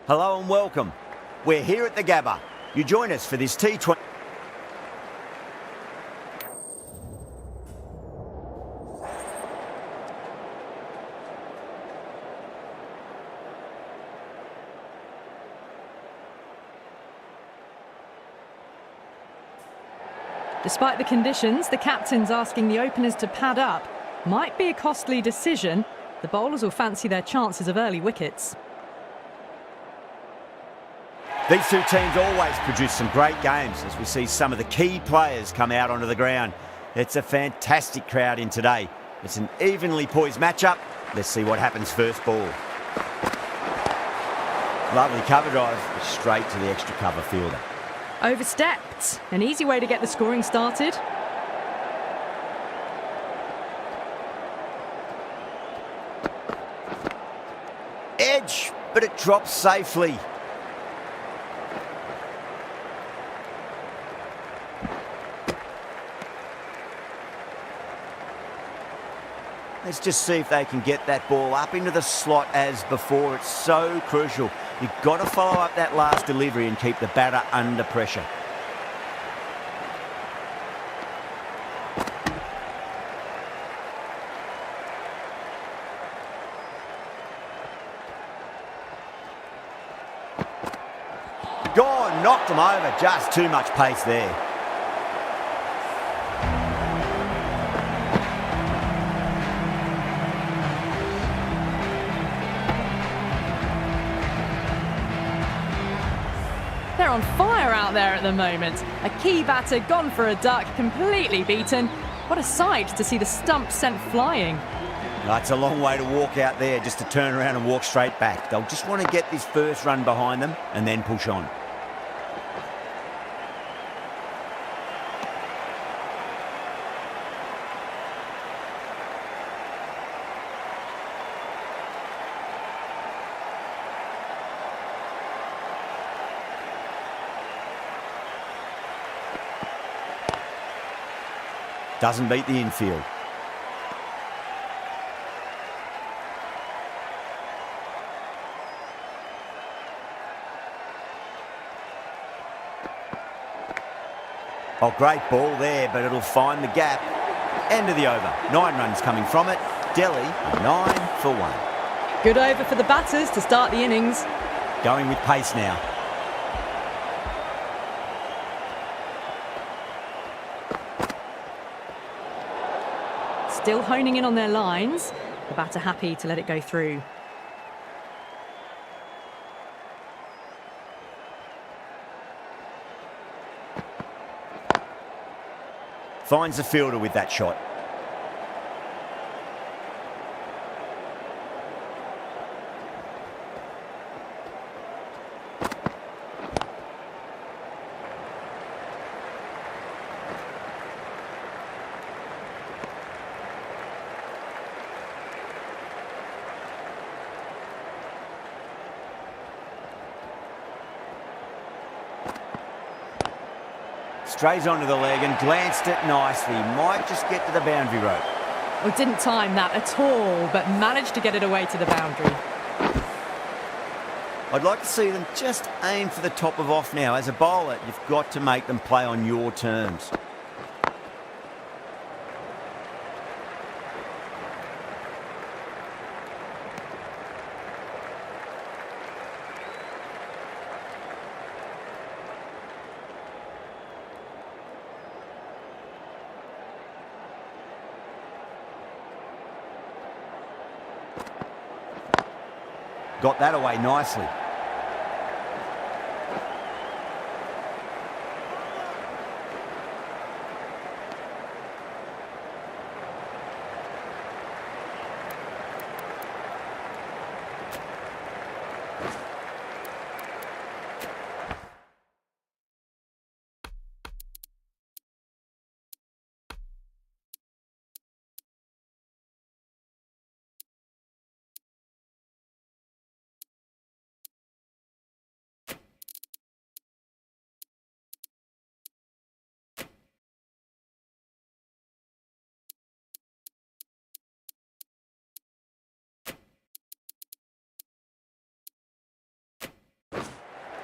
Hello and welcome. We're here at the Gabba. You join us for this T20. Despite the conditions, the captain's asking the openers to pad up. Might be a costly decision. The bowlers will fancy their chances of early wickets. These two teams always produce some great games as we see some of the key players come out onto the ground. It's a fantastic crowd in today. It's an evenly poised matchup. Let's see what happens first ball. Lovely cover drive, straight to the extra cover fielder. Overstepped. An easy way to get the scoring started. Edge, but it drops safely. Let's just see if they can get that ball up into the slot as before. It's so crucial. You've got to follow up that last delivery and keep the batter under pressure. Gone, knocked them over. Just too much pace there. They're on fire out there at the moment. A key batter gone for a duck, completely beaten. What a sight to see the stump sent flying. It's a long way to walk out there just to turn around and walk straight back. They'll just want to get this first run behind them and then push on. Doesn't beat the infield. Oh, great ball there, but it'll find the gap. End of the over. 9 runs coming from it. Delhi, 9 for 1. Good over for the batters to start the innings. Going with pace now. Still honing in on their lines. The batter happy to let it go through. Finds the fielder with that shot. Strays onto the leg and glanced it nicely. Might just get to the boundary rope. Well, didn't time that at all, but managed to get it away to the boundary. I'd like to see them just aim for the top of off now. As a bowler, you've got to make them play on your terms. Got that away nicely.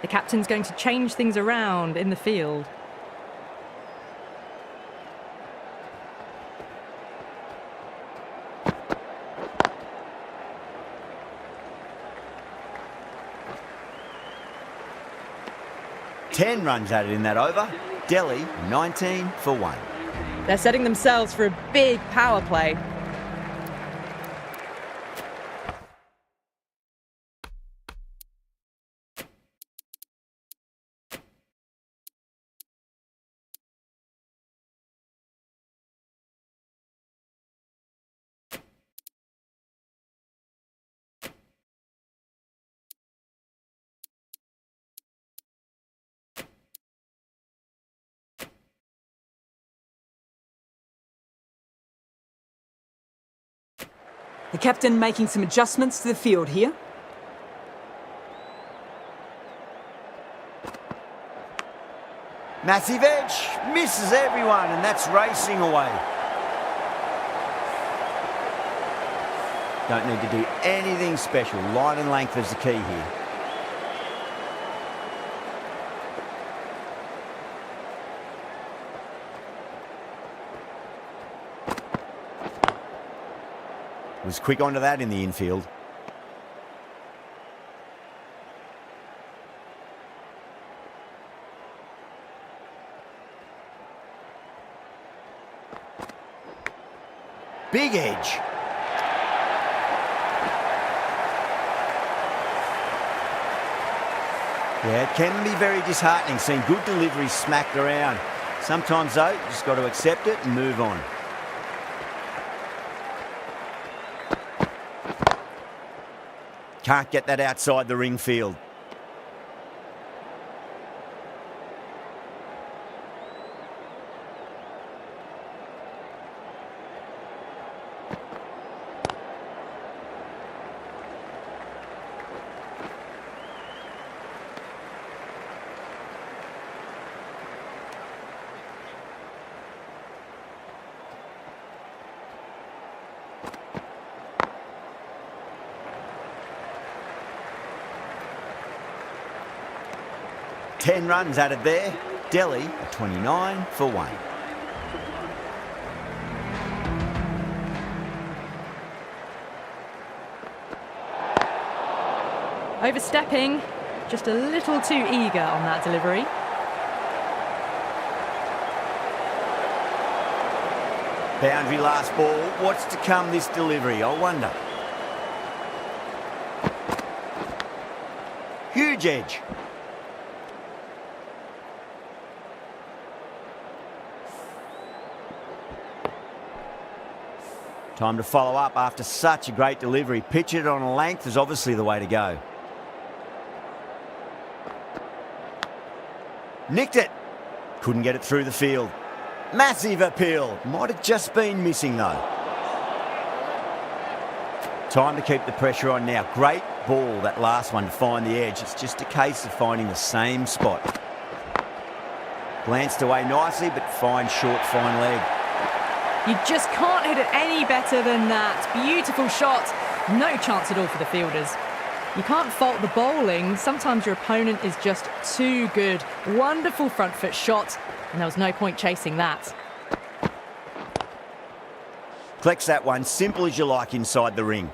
The captain's going to change things around in the field. Ten runs added in that over. Delhi 19 for 1. They're setting themselves for a big power play. The captain making some adjustments to the field here. Massive edge, misses everyone, and that's racing away. Don't need to do anything special. Line and length is the key here. Was quick onto that in the infield. Big edge. Yeah, it can be very disheartening seeing good deliveries smacked around. Sometimes though, you just got to accept it and move on. Can't get that outside the ring field. Ten runs added there. Delhi at 29 for 1. Overstepping, just a little too eager on that delivery. Boundary last ball. What's to come this delivery, I wonder. Huge edge. Time to follow up after such a great delivery. Pitch it on a length is obviously the way to go. Nicked it. Couldn't get it through the field. Massive appeal. Might have just been missing though. Time to keep the pressure on now. Great ball, that last one, to find the edge. It's just a case of finding the same spot. Glanced away nicely, but fine short, fine leg. You just can't hit it any better than that. Beautiful shot. No chance at all for the fielders. You can't fault the bowling. Sometimes your opponent is just too good. Wonderful front foot shot, and there was no point chasing that. Collects that one, simple as you like inside the ring.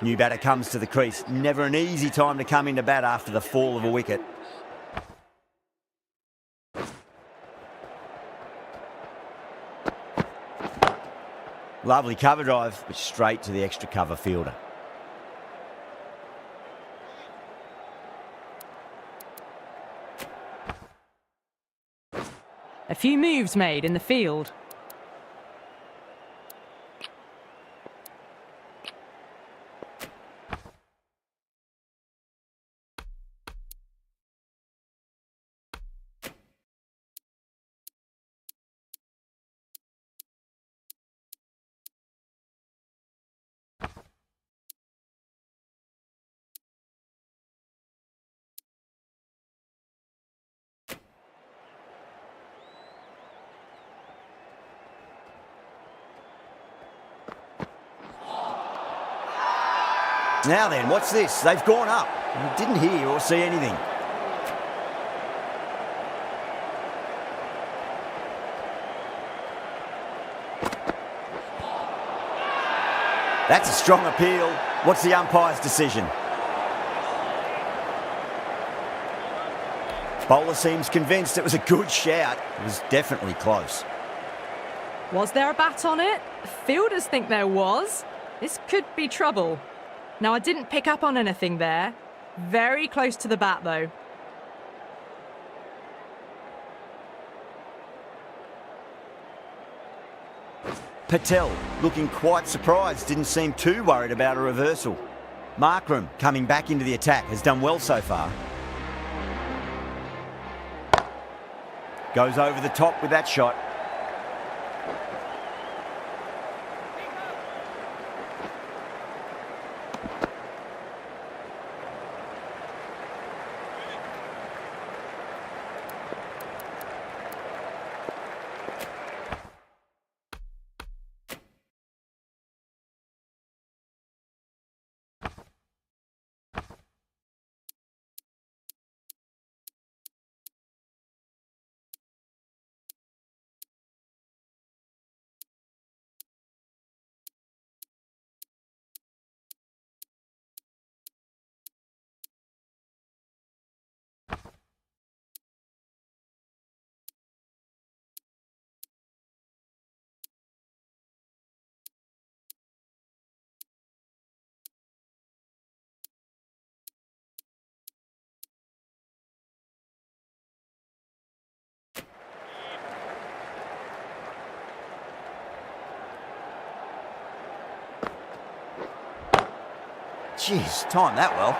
New batter comes to the crease. Never an easy time to come into bat after the fall of a wicket. Lovely cover drive, but straight to the extra cover fielder. A few moves made in the field. Now then, what's this? They've gone up. I didn't hear or see anything. That's a strong appeal. What's the umpire's decision? Bowler seems convinced it was a good shout. It was definitely close. Was there a bat on it? Fielders think there was. This could be trouble. Now, I didn't pick up on anything there. Very close to the bat, though. Patel, looking quite surprised, didn't seem too worried about a reversal. Markram, coming back into the attack, has done well so far. Goes over the top with that shot. Jeez, timed that well.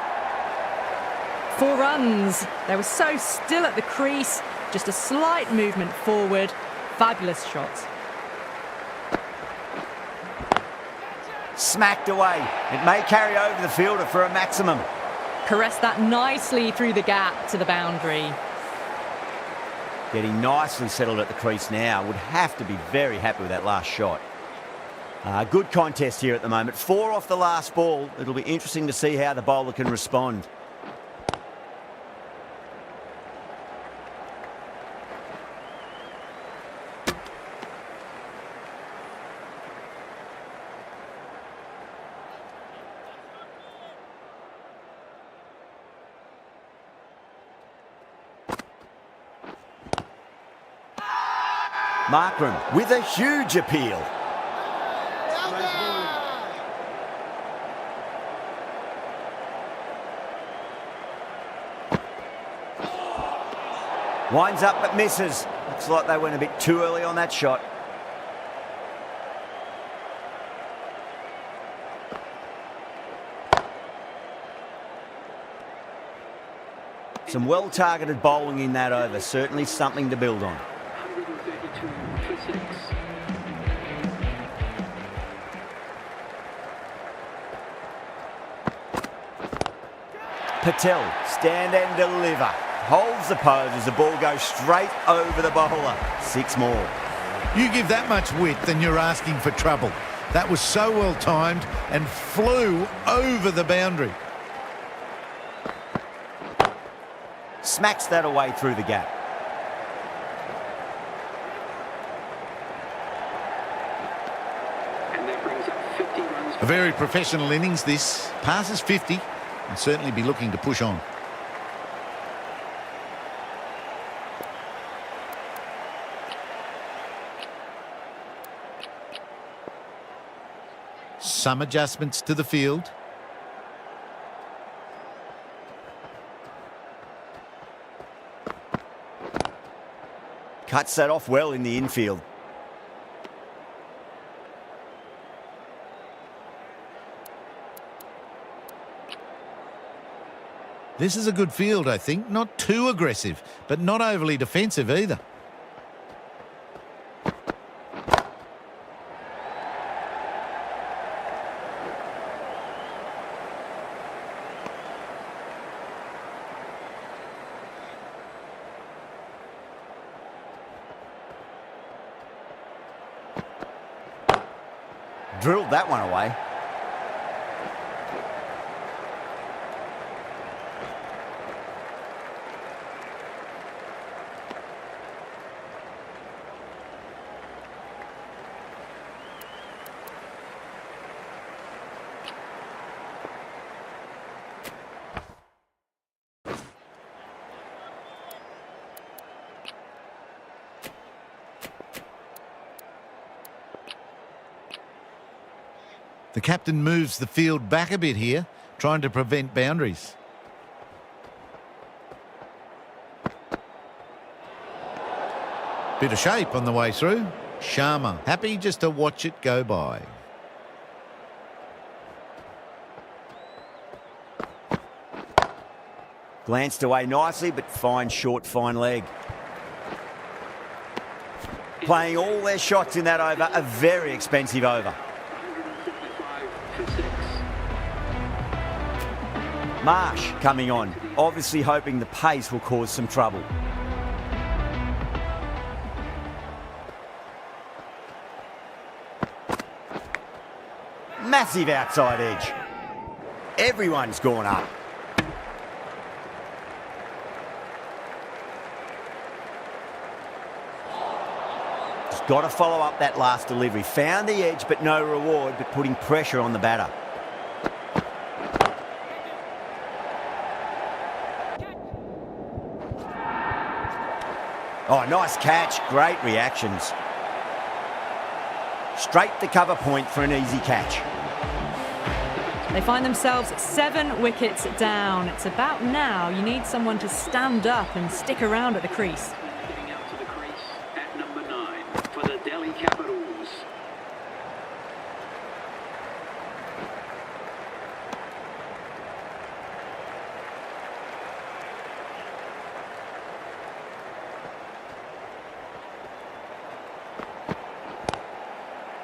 4 runs. They were so still at the crease. Just a slight movement forward. Fabulous shots. Smacked away. It may carry over the fielder for a maximum. Caressed that nicely through the gap to the boundary. Getting nicely settled at the crease now. Would have to be very happy with that last shot. Good contest here at the moment. 4 off the last ball. It'll be interesting to see how the bowler can respond. Markram with a huge appeal. Winds up but misses. Looks like they went a bit too early on that shot. Some well-targeted bowling in that over. Certainly something to build on. 132 for 6. Patel, stand and deliver. Holds the pose as the ball goes straight over the bowler. 6 more. You give that much width and you're asking for trouble. That was so well timed and flew over the boundary. Smacks that away through the gap. And that brings up 50 runs. A very professional innings this. Passes 50 and certainly be looking to push on. Some adjustments to the field. Cuts that off well in the infield. This is a good field, I think. Not too aggressive, but not overly defensive either. Drilled that one away. The captain moves the field back a bit here, trying to prevent boundaries. Bit of shape on the way through. Sharma happy just to watch it go by. Glanced away nicely, but fine short, fine leg. Playing all their shots in that over, a very expensive over. 155 for 6. Marsh coming on, obviously hoping the pace will cause some trouble. Massive outside edge. Everyone's gone up. Just got to follow up that last delivery. Found the edge, but no reward, but putting pressure on the batter. Oh, nice catch. Great reactions. Straight to cover point for an easy catch. They find themselves 7 wickets down. It's about now you need someone to stand up and stick around at the crease. Getting out to the crease at number 9 for the Delhi Capitals.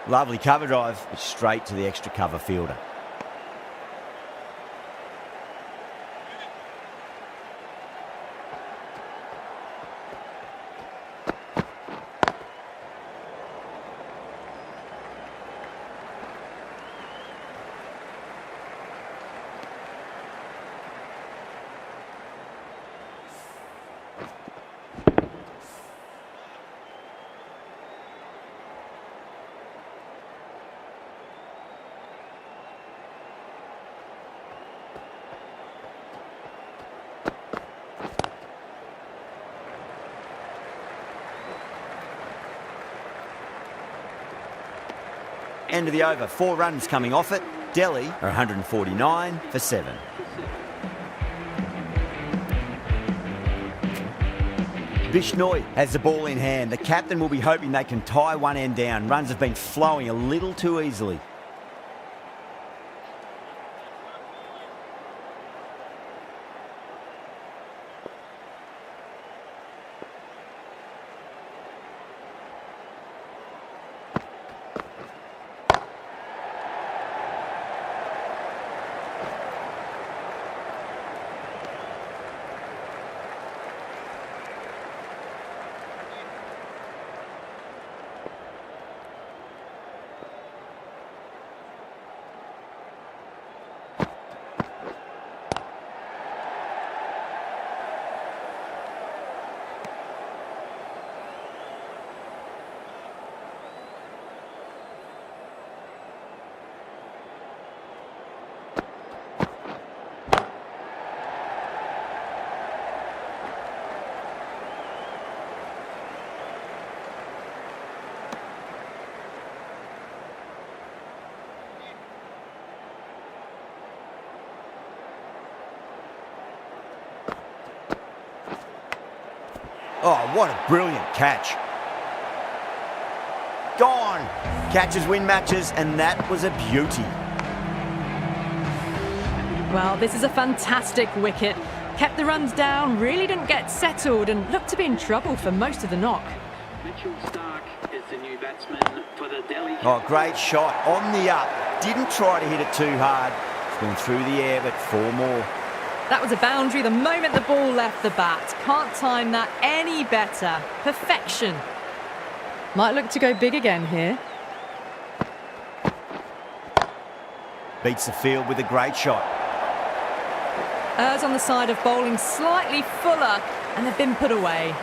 Lovely cover drive, but straight to the extra cover fielder. End of the over, 4 runs coming off it. Delhi are 149 for 7. Bishnoi has the ball in hand. The captain will be hoping they can tie one end down. Runs have been flowing a little too easily. Oh, what a brilliant catch. Gone. Catches win matches, and that was a beauty. Well, this is a fantastic wicket. Kept the runs down, really didn't get settled, and looked to be in trouble for most of the knock. Mitchell Stark is the new batsman for the Delhi. Oh, great shot. On the up. Didn't try to hit it too hard. It's gone through the air, but 4 more. That was a boundary the moment the ball left the bat. Can't time that any better. Perfection. Might look to go big again here. Beats the field with a great shot. Errs on the side of bowling slightly fuller, and they've been put away.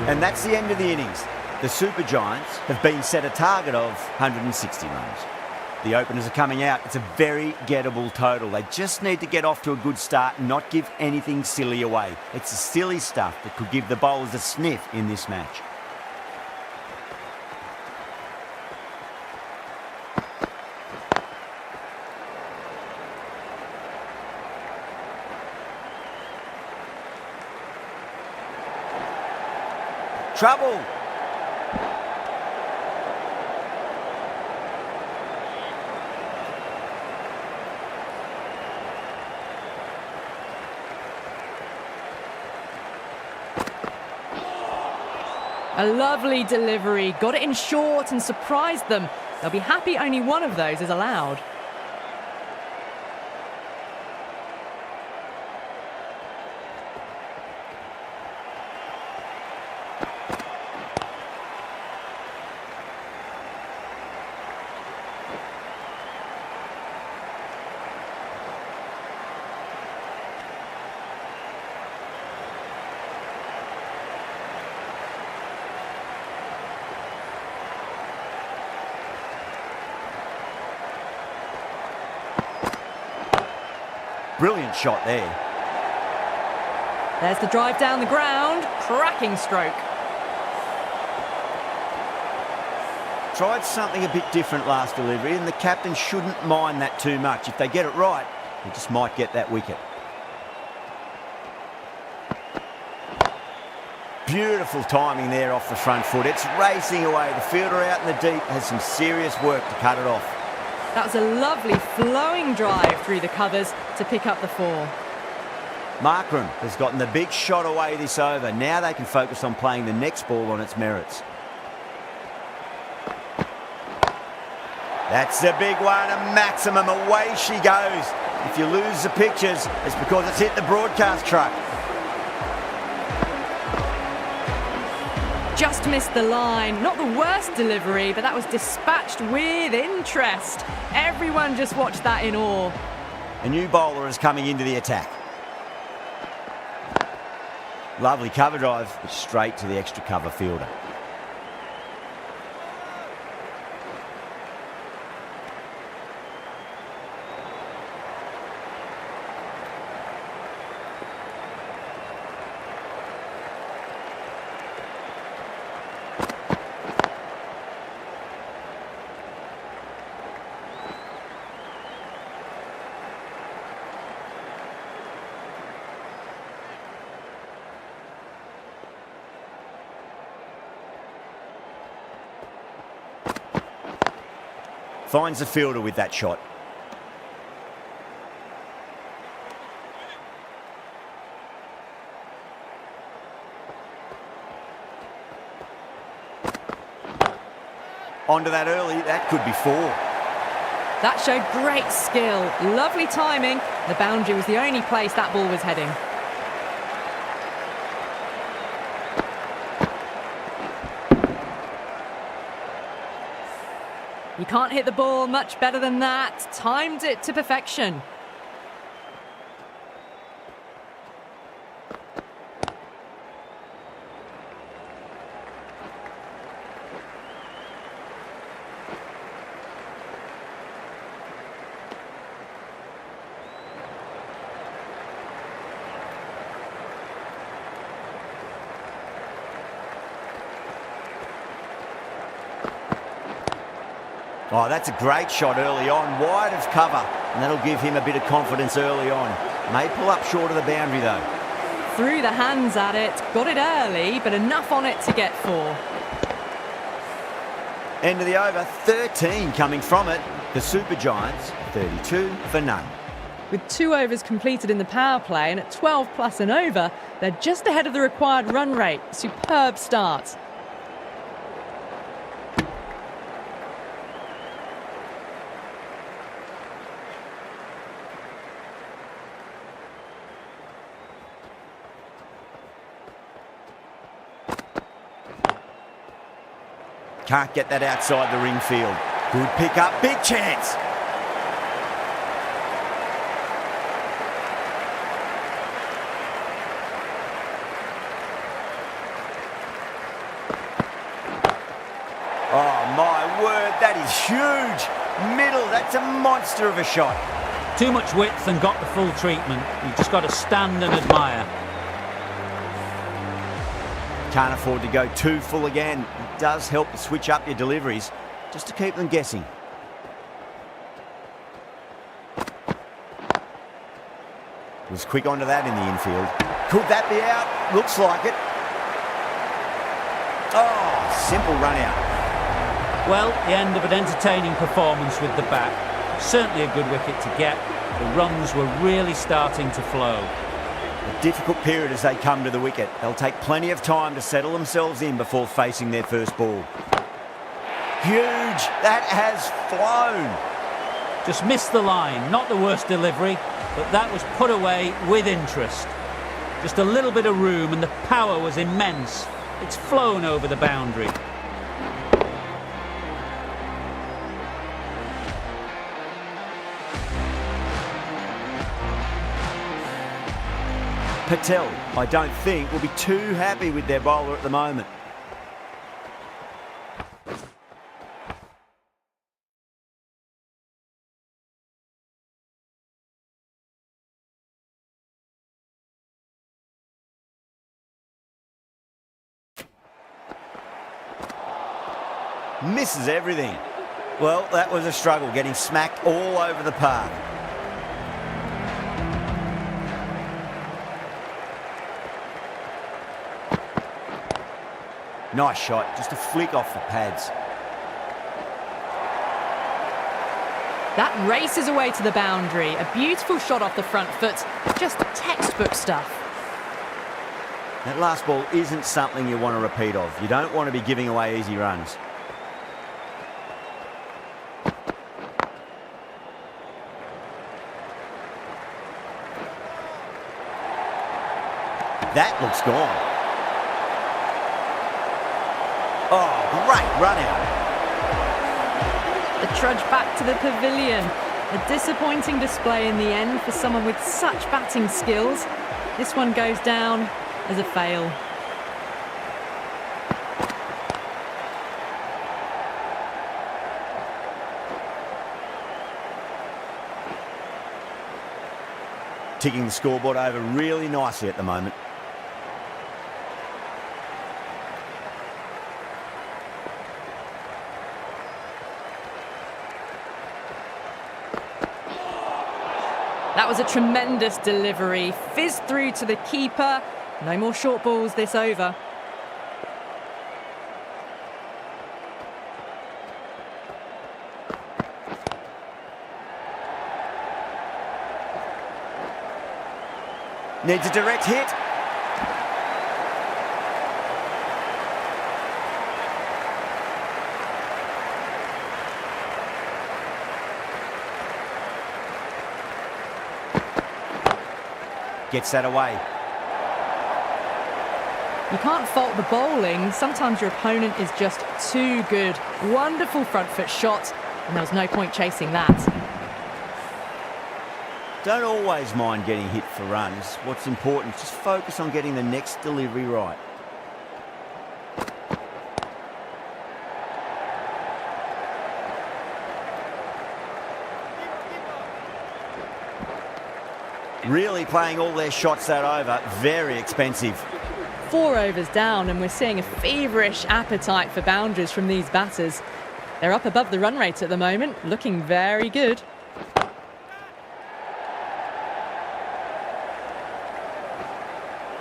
And that's the end of the innings. The Super Giants have been set a target of 160 runs. The openers are coming out. It's a very gettable total. They just need to get off to a good start and not give anything silly away. It's the silly stuff that could give the bowlers a sniff in this match. Trouble. A lovely delivery, got it in short and surprised them. They'll be happy only one of those is allowed. Brilliant shot there. There's the drive down the ground. Cracking stroke. Tried something a bit different last delivery, and the captain shouldn't mind that too much. If they get it right, they just might get that wicket. Beautiful timing there off the front foot. It's racing away. The fielder out in the deep has some serious work to cut it off. That was a lovely flowing drive through the covers to pick up the 4. Markram has gotten the big shot away this over. Now they can focus on playing the next ball on its merits. That's the big one, a maximum. Away she goes. If you lose the pictures, it's because it's hit the broadcast truck. Just missed the line. Not the worst delivery, but that was dispatched with interest. Everyone just watched that in awe. A new bowler is coming into the attack. Lovely cover drive, but straight to the extra cover fielder. Finds the fielder with that shot. Onto that early, that could be 4. That showed great skill. Lovely timing. The boundary was the only place that ball was heading. You can't hit the ball much better than that. Timed it to perfection. Oh, that's a great shot early on, wide of cover, and that'll give him a bit of confidence early on. May pull up short of the boundary though. threw the hands at it, got it early, but enough on it to get 4. End of the over, 13 coming from it. The Super Giants, 32 for none. With 2 overs completed in the power play and at 12 plus and over, they're just ahead of the required run rate. Superb start. Can't get that outside the ring field. Good pick up, big chance. Oh my word, that is huge. Middle, that's a monster of a shot. Too much width and got the full treatment. You've just got to stand and admire. Can't afford to go too full again. It does help to switch up your deliveries, just to keep them guessing. Was quick onto that in the infield. Could that be out? Looks like it. Oh, simple run out. Well, the end of an entertaining performance with the bat. Certainly a good wicket to get. The runs were really starting to flow. A difficult period as they come to the wicket. They'll take plenty of time to settle themselves in before facing their first ball. Huge! That has flown! Just missed the line. Not the worst delivery, but that was put away with interest. Just a little bit of room and the power was immense. It's flown over the boundary. Patel, I don't think, will be too happy with their bowler at the moment. Misses everything. Well, that was a struggle, getting smacked all over the park. Nice shot, just a flick off the pads. That races away to the boundary. A beautiful shot off the front foot. Just textbook stuff. That last ball isn't something you want to repeat of. You don't want to be giving away easy runs. That looks gone. Oh, great run out. The trudge back to the pavilion. A disappointing display in the end for someone with such batting skills. This one goes down as a fail. Ticking the scoreboard over really nicely at the moment. That was a tremendous delivery. Fizzed through to the keeper. No more short balls this over. Needs a direct hit. Gets that away. You can't fault the bowling. Sometimes your opponent is just too good. Wonderful front foot shot, and there was no point chasing that. Don't always mind getting hit for runs. What's important is just focus on getting the next delivery right. Really playing all their shots that over. Very expensive. 4 overs down, and we're seeing a feverish appetite for boundaries from these batters. They're up above the run rate at the moment, looking very good.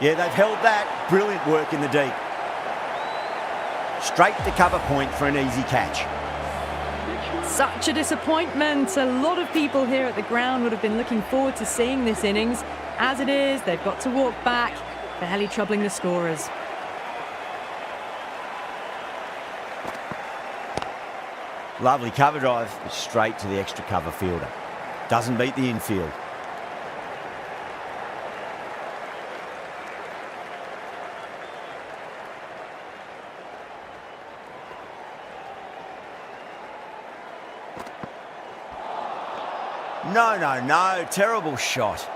Yeah, they've held that. Brilliant work in the deep. Straight to cover point for an easy catch. Such a disappointment. A lot of people here at the ground would have been looking forward to seeing this innings. As it is, they've got to walk back, barely troubling the scorers. Lovely cover drive, straight to the extra cover fielder. Doesn't beat the infield. No, terrible shot.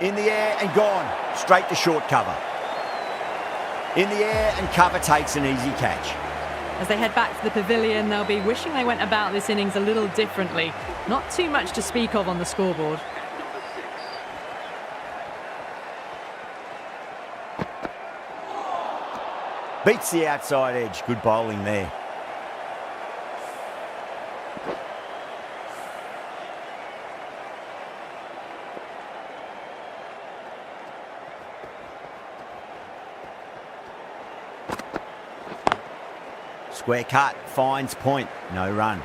In the air and gone, straight to short cover. In the air and cover takes an easy catch. As they head back to the pavilion, they'll be wishing they went about this innings a little differently. Not too much to speak of on the scoreboard. Beats the outside edge, good bowling there. Square cut, finds point, no run.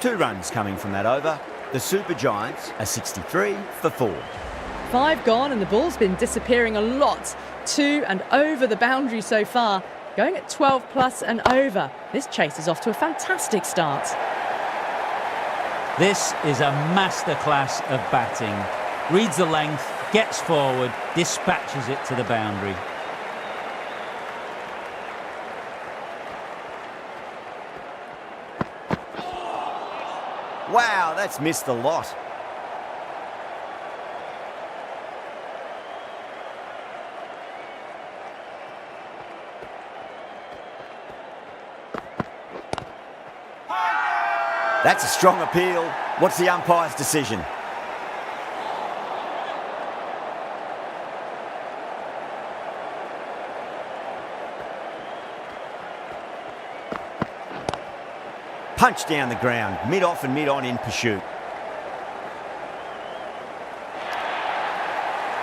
2 runs coming from that over. The Super Giants are 63 for 4. 5 gone and the ball's been disappearing a lot. 2 and over the boundary so far. Going at 12 plus and over. This chase is off to a fantastic start. This is a masterclass of batting. Reads the length, gets forward, dispatches it to the boundary. Wow, that's missed a lot. That's a strong appeal. What's the umpire's decision? Punch down the ground, mid-off and mid-on in pursuit.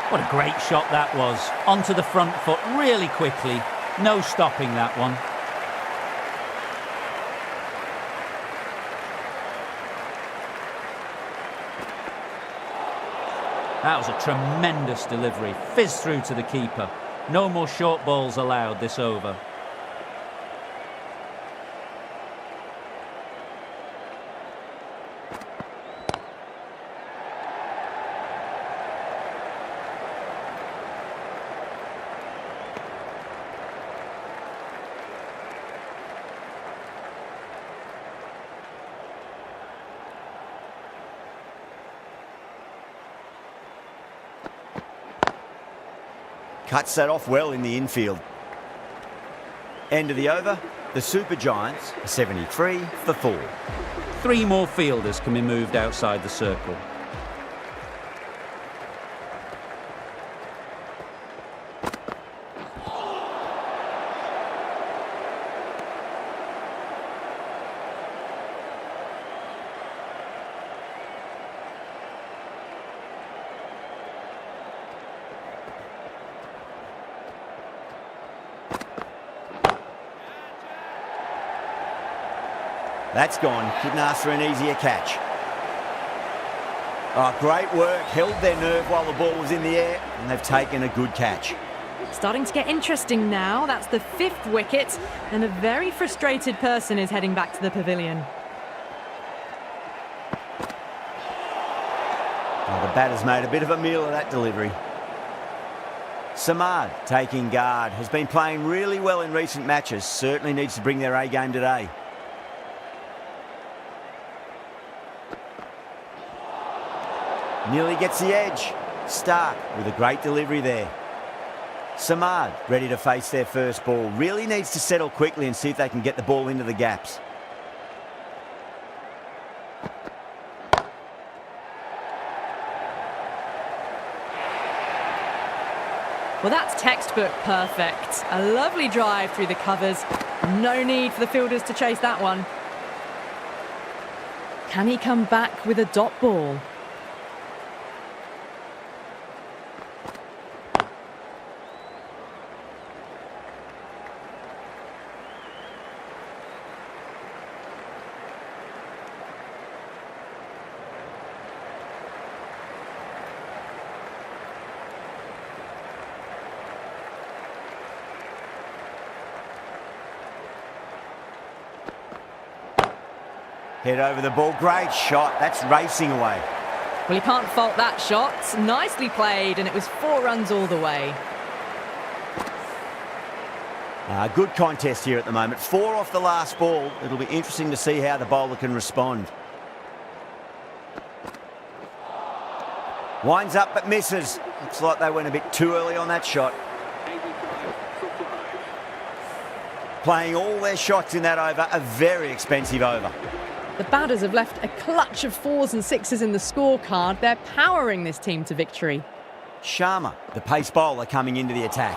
What a great shot that was. Onto the front foot really quickly. No stopping that one. That was a tremendous delivery. Fizzed through to the keeper. No more short balls allowed this over. Cuts that off well in the infield. End of the over. The Super Giants are 73 for 4. 3 more fielders can be moved outside the circle. That's gone. Couldn't ask for an easier catch. Oh, great work. Held their nerve while the ball was in the air, and they've taken a good catch. Starting to get interesting now. That's the 5th wicket, and a very frustrated person is heading back to the pavilion. Oh, the batter's made a bit of a meal of that delivery. Samad, taking guard, has been playing really well in recent matches. Certainly needs to bring their A game today. Nearly gets the edge. Stark with a great delivery there. Samad ready to face their first ball. Really needs to settle quickly and see if they can get the ball into the gaps. Well, that's textbook perfect. A lovely drive through the covers. No need for the fielders to chase that one. Can he come back with a dot ball? Head over the ball. Great shot. That's racing away. Well, you can't fault that shot. Nicely played, and it was 4 runs all the way. Good contest here at the moment. 4 off the last ball. It'll be interesting to see how the bowler can respond. Winds up but misses. Looks like they went a bit too early on that shot. 85 for 5. Playing all their shots in that over, a very expensive over. The batters have left a clutch of 4s and 6s in the scorecard. They're powering this team to victory. Sharma, the pace bowler, coming into the attack.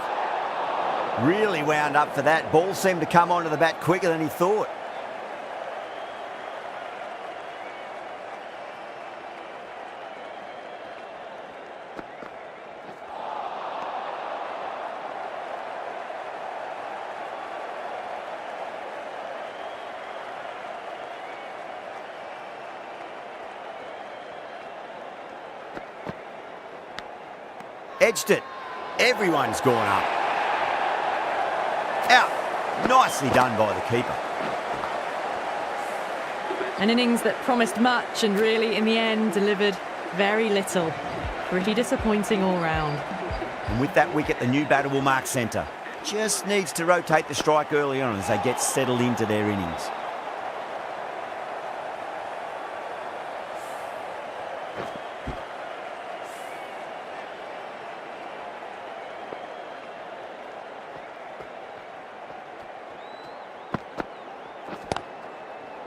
Really wound up for that. Ball seemed to come onto the bat quicker than he thought. Edged it. Everyone's gone up. Out. Nicely done by the keeper. An innings that promised much and really, in the end, delivered very little. Pretty disappointing all round. And with that wicket, the new batter will mark centre. Just needs to rotate the strike early on as they get settled into their innings.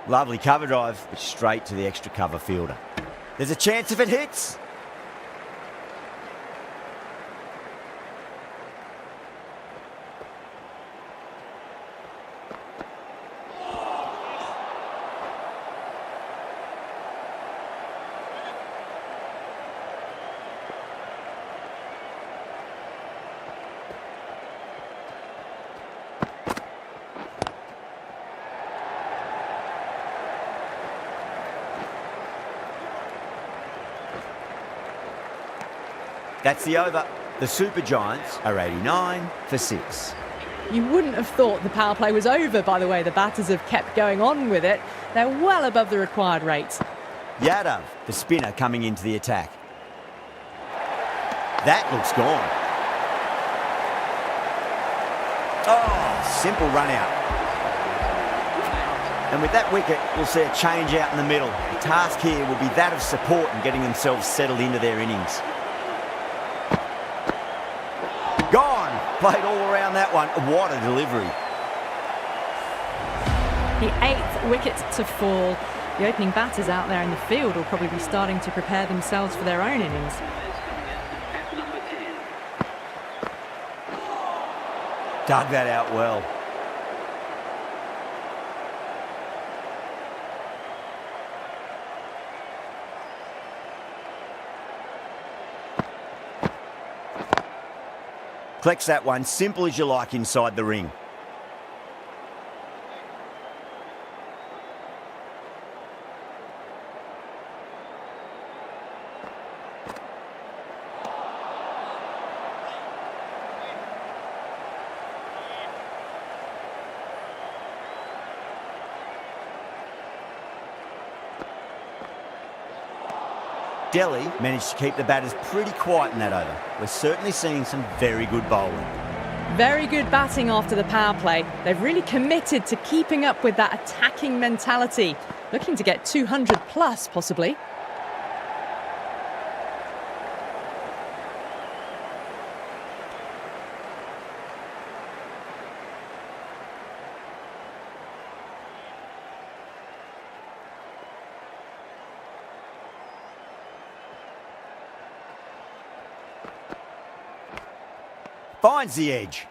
Lovely cover drive, but straight to the extra cover fielder. There's a chance if it hits. That's the over. The Super Giants are 89 for 6. You wouldn't have thought the power play was over by the way the batters have kept going on with it. They're well above the required rate. Yadav, the spinner, coming into the attack. That looks gone. Oh, simple run out. And with that wicket, we'll see a change out in the middle. The task here will be that of support and getting themselves settled into their innings. Gone! Played all around that one. What a delivery. The 8th wicket to fall. The opening batters out there in the field will probably be starting to prepare themselves for their own innings. At number 10. Dug that out well. Collects that one, simple as you like, inside the ring. Delhi managed to keep the batters pretty quiet in that over. We're certainly seeing some very good bowling. Very good batting after the power play. They've really committed to keeping up with that attacking mentality. Looking to get 200 plus, possibly. Finds the edge.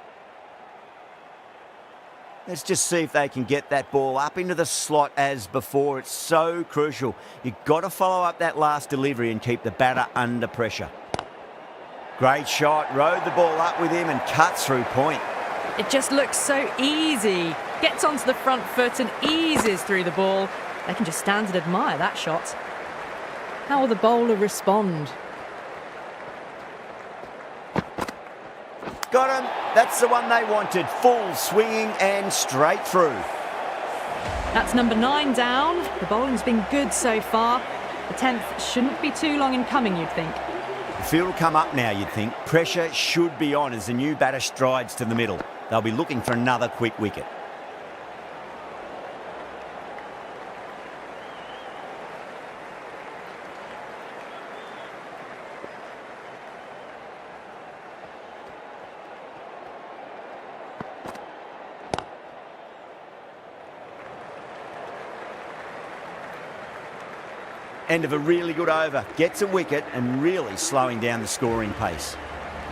Let's just see if they can get that ball up into the slot as before. It's so crucial. You've got to follow up that last delivery and keep the batter under pressure. Great shot. Rode the ball up with him and cuts through point. It just looks so easy. Gets onto the front foot and eases through the ball. They can just stand and admire that shot. How will the bowler respond? Got him. That's the one they wanted. Full swinging and straight through. That's number 9 down. The bowling's been good so far. The 10th shouldn't be too long in coming, you'd think. The field will come up now, you'd think. Pressure should be on as the new batter strides to the middle. They'll be looking for another quick wicket. End of a really good over. Gets a wicket and really slowing down the scoring pace.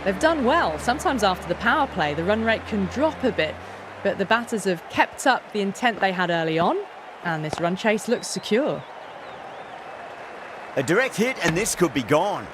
They've done well. Sometimes after the power play, the run rate can drop a bit, but the batters have kept up the intent they had early on, and this run chase looks secure. A direct hit and this could be gone.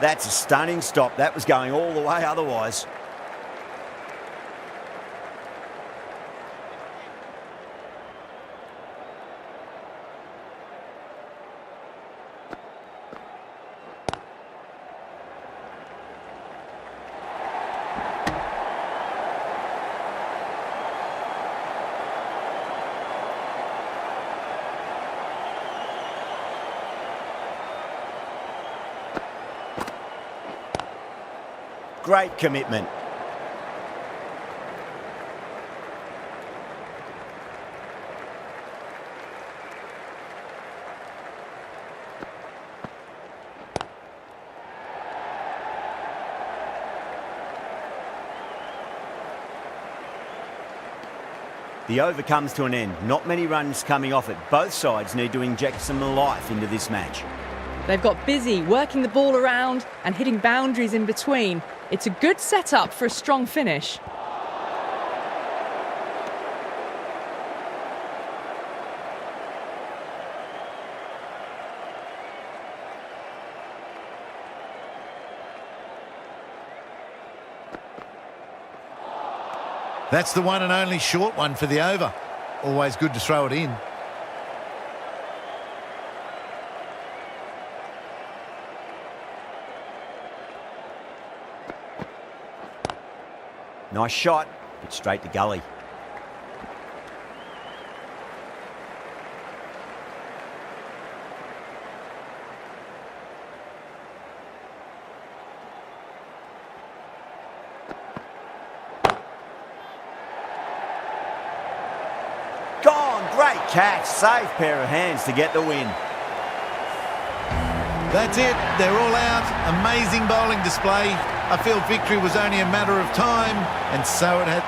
That's a stunning stop. That was going all the way otherwise. Great commitment. The over comes to an end. Not many runs coming off it. Both sides need to inject some life into this match. They've got busy working the ball around and hitting boundaries in between. It's a good setup for a strong finish. That's the one and only short one for the over. Always good to throw it in. Nice shot, but straight to gully. Gone, great catch, safe pair of hands to get the win. That's it, they're all out. Amazing bowling display. I feel victory was only a matter of time, and so it had.